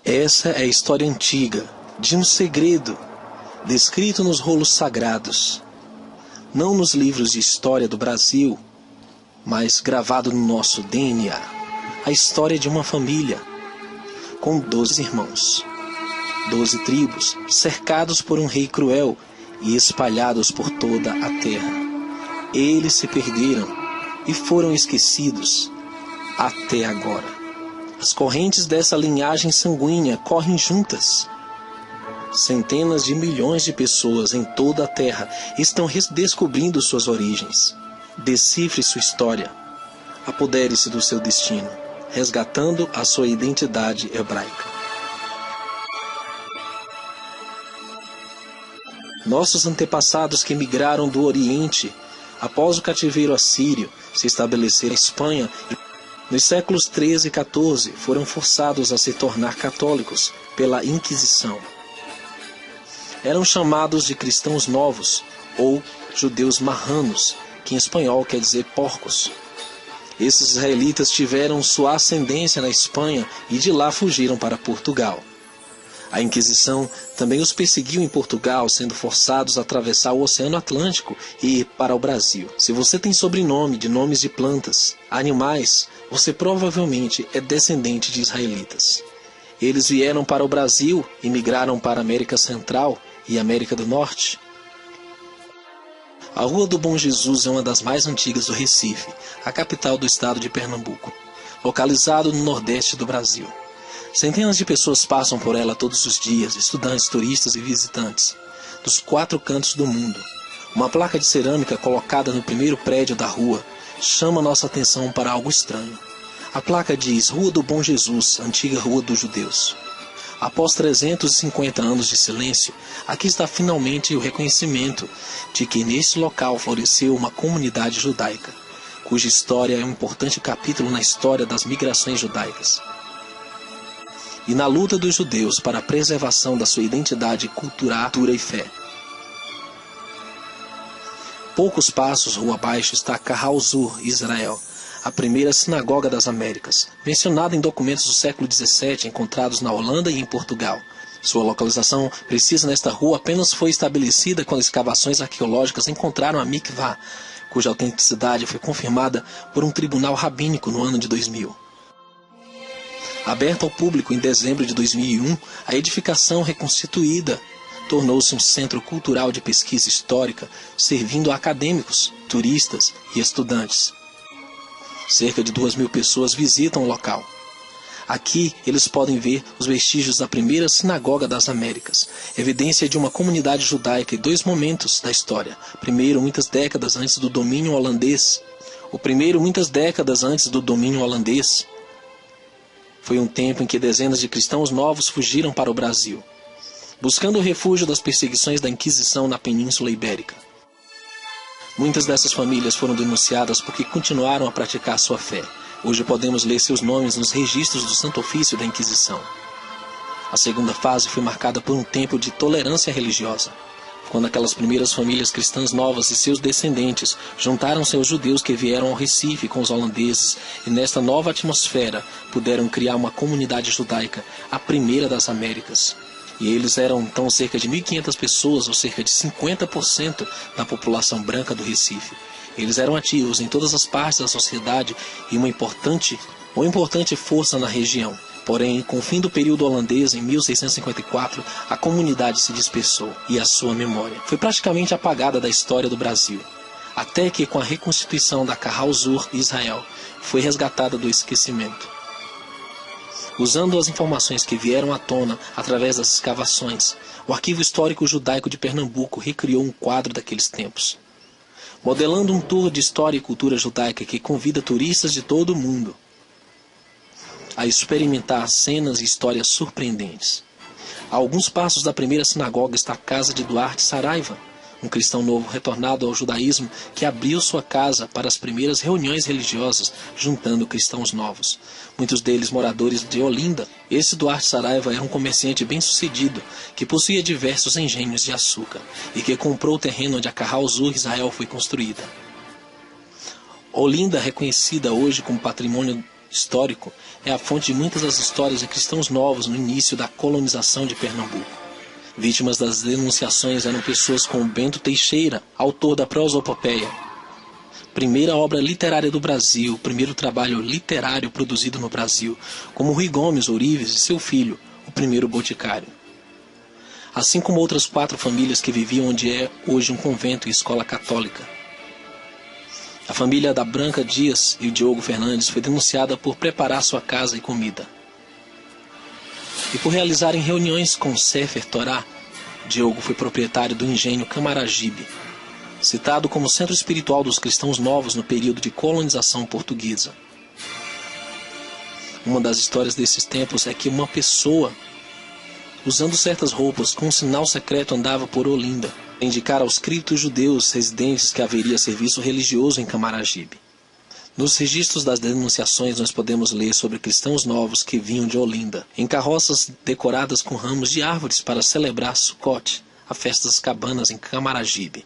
Essa é a história antiga, de um segredo, descrito nos rolos sagrados, não nos livros de história do Brasil, mas gravado no nosso DNA, a história de uma família, com 12 irmãos, 12 tribos, cercados por um rei cruel e espalhados por toda a terra. Eles se perderam e foram esquecidos até agora. As correntes dessa linhagem sanguínea correm juntas. Centenas de milhões de pessoas em toda a Terra estão redescobrindo suas origens. Decifre sua história. Apodere-se do seu destino, resgatando a sua identidade hebraica. Nossos antepassados que migraram do Oriente, após o cativeiro assírio, se estabeleceram na Espanha, nos séculos 13 e 14, foram forçados a se tornar católicos pela Inquisição. Eram chamados de cristãos novos, ou judeus marranos, que em espanhol quer dizer porcos. Esses israelitas tiveram sua ascendência na Espanha e de lá fugiram para Portugal. A Inquisição também os perseguiu em Portugal, sendo forçados a atravessar o Oceano Atlântico e ir para o Brasil. Se você tem sobrenome de nomes de plantas, animais, você provavelmente é descendente de israelitas. Eles vieram para o Brasil e migraram para a América Central e América do Norte. A Rua do Bom Jesus é uma das mais antigas do Recife, a capital do estado de Pernambuco, localizado no nordeste do Brasil. Centenas de pessoas passam por ela todos os dias, estudantes, turistas e visitantes, dos 4 cantos do mundo. Uma placa de cerâmica colocada no primeiro prédio da rua chama nossa atenção para algo estranho. A placa diz Rua do Bom Jesus, antiga Rua dos Judeus. Após 350 anos de silêncio, aqui está finalmente o reconhecimento de que nesse local floresceu uma comunidade judaica, cuja história é um importante capítulo na história das migrações judaicas e na luta dos judeus para a preservação da sua identidade cultural e fé. Poucos passos rua abaixo está Kahal Zur, Israel, a primeira sinagoga das Américas, mencionada em documentos do século XVII encontrados na Holanda e em Portugal. Sua localização precisa nesta rua apenas foi estabelecida quando escavações arqueológicas encontraram a mikvah, cuja autenticidade foi confirmada por um tribunal rabínico no ano de 2000. Aberta ao público em dezembro de 2001, a edificação reconstituída tornou-se um centro cultural de pesquisa histórica, servindo a acadêmicos, turistas e estudantes. Cerca de 2.000 pessoas visitam o local. Aqui eles podem ver os vestígios da primeira sinagoga das Américas, evidência de uma comunidade judaica em 2 momentos da história. Primeiro, muitas décadas antes do domínio holandês. Foi um tempo em que dezenas de cristãos novos fugiram para o Brasil, buscando o refúgio das perseguições da Inquisição na Península Ibérica. Muitas dessas famílias foram denunciadas porque continuaram a praticar sua fé. Hoje podemos ler seus nomes nos registros do Santo Ofício da Inquisição. A segunda fase foi marcada por um tempo de tolerância religiosa, quando aquelas primeiras famílias cristãs novas e seus descendentes juntaram-se aos judeus que vieram ao Recife com os holandeses e nesta nova atmosfera puderam criar uma comunidade judaica, a primeira das Américas. E eles eram então cerca de 1.500 pessoas, ou cerca de 50% da população branca do Recife. Eles eram ativos em todas as partes da sociedade e uma importante força na região. Porém, com o fim do período holandês, em 1654, a comunidade se dispersou e a sua memória foi praticamente apagada da história do Brasil, até que com a reconstituição da Kahal Zur, Israel, foi resgatada do esquecimento. Usando as informações que vieram à tona através das escavações, o Arquivo Histórico Judaico de Pernambuco recriou um quadro daqueles tempos, modelando um tour de história e cultura judaica que convida turistas de todo o mundo a experimentar cenas e histórias surpreendentes. A alguns passos da primeira sinagoga está a casa de Duarte Saraiva, um cristão novo retornado ao judaísmo que abriu sua casa para as primeiras reuniões religiosas, juntando cristãos novos, muitos deles moradores de Olinda. Esse Duarte Saraiva era um comerciante bem-sucedido, que possuía diversos engenhos de açúcar, e que comprou o terreno onde a Kahal Zur Israel foi construída. Olinda, reconhecida hoje como patrimônio histórico é a fonte de muitas das histórias de cristãos novos no início da colonização de Pernambuco. Vítimas das denunciações eram pessoas como Bento Teixeira, autor da Prosopopeia, primeira obra literária do Brasil, primeiro trabalho literário produzido no Brasil, como Rui Gomes Ourives e seu filho, o primeiro boticário. Assim como outras 4 famílias que viviam onde é hoje um convento e escola católica. A família da Branca Dias e o Diogo Fernandes foi denunciada por preparar sua casa e comida. E por realizarem reuniões com Sefer Torá, Diogo foi proprietário do engenho Camaragibe, citado como centro espiritual dos cristãos novos no período de colonização portuguesa. Uma das histórias desses tempos é que uma pessoa, usando certas roupas, com um sinal secreto andava por Olinda, a indicar aos criptos judeus residentes que haveria serviço religioso em Camaragibe. Nos registros das denunciações nós podemos ler sobre cristãos novos que vinham de Olinda, em carroças decoradas com ramos de árvores para celebrar Sukkot, a festa das cabanas em Camaragibe.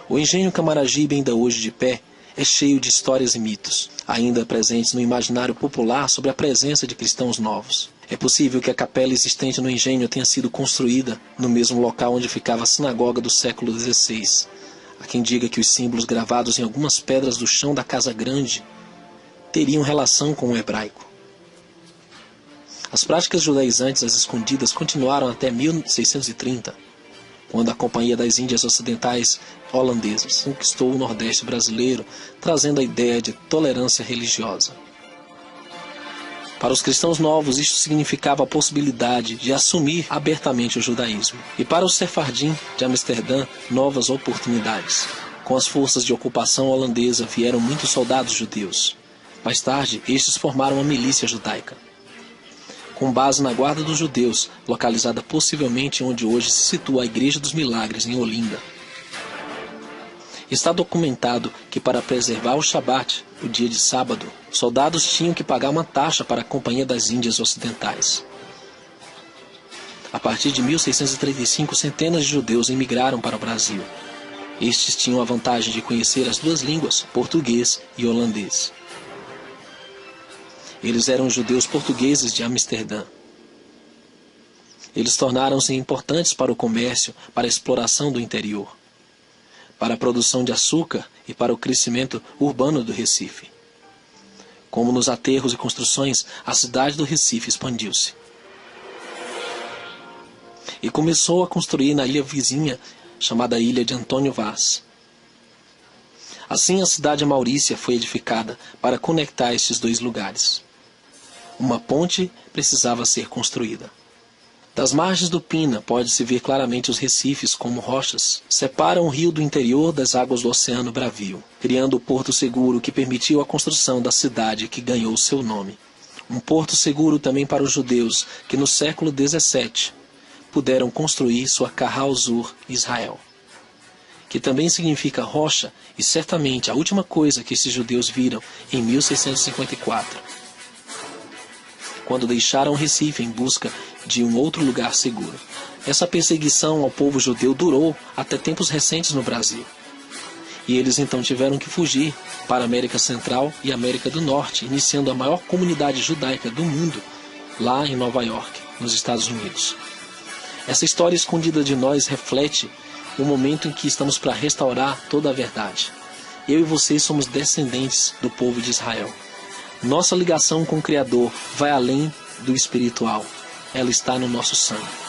O engenho Camaragibe, ainda hoje de pé, é cheio de histórias e mitos, ainda presentes no imaginário popular sobre a presença de cristãos novos. É possível que a capela existente no engenho tenha sido construída no mesmo local onde ficava a sinagoga do século XVI. Há quem diga que os símbolos gravados em algumas pedras do chão da Casa Grande teriam relação com o hebraico. As práticas judaizantes às escondidas continuaram até 1630, quando a Companhia das Índias Ocidentais Holandesas conquistou o Nordeste brasileiro, trazendo a ideia de tolerância religiosa. Para os cristãos novos, isto significava a possibilidade de assumir abertamente o judaísmo. E para os sefardim de Amsterdã, novas oportunidades. Com as forças de ocupação holandesa vieram muitos soldados judeus. Mais tarde, estes formaram uma milícia judaica, com base na Guarda dos Judeus, localizada possivelmente onde hoje se situa a Igreja dos Milagres, em Olinda. Está documentado que para preservar o Shabat, o dia de sábado, soldados tinham que pagar uma taxa para a Companhia das Índias Ocidentais. A partir de 1635, centenas de judeus emigraram para o Brasil. Estes tinham a vantagem de conhecer as 2 línguas, português e holandês. Eles eram judeus portugueses de Amsterdã. Eles tornaram-se importantes para o comércio, para a exploração do interior, para a produção de açúcar e para o crescimento urbano do Recife. Como nos aterros e construções, a cidade do Recife expandiu-se. E começou a construir na ilha vizinha, chamada Ilha de Antônio Vaz. Assim a cidade Maurícia foi edificada para conectar estes 2 lugares. Uma ponte precisava ser construída. Das margens do Pina pode-se ver claramente os recifes como rochas separam o rio do interior das águas do Oceano Bravio, criando o porto seguro que permitiu a construção da cidade que ganhou seu nome. Um porto seguro também para os judeus que no século XVII puderam construir sua Kahal Zur Israel, que também significa rocha e certamente a última coisa que esses judeus viram em 1654. Quando deixaram o Recife em busca de um outro lugar seguro. Essa perseguição ao povo judeu durou até tempos recentes no Brasil. E eles então tiveram que fugir para a América Central e América do Norte, iniciando a maior comunidade judaica do mundo, lá em Nova York, nos Estados Unidos. Essa história escondida de nós reflete o momento em que estamos para restaurar toda a verdade. Eu e vocês somos descendentes do povo de Israel. Nossa ligação com o Criador vai além do espiritual. Ela está no nosso sangue.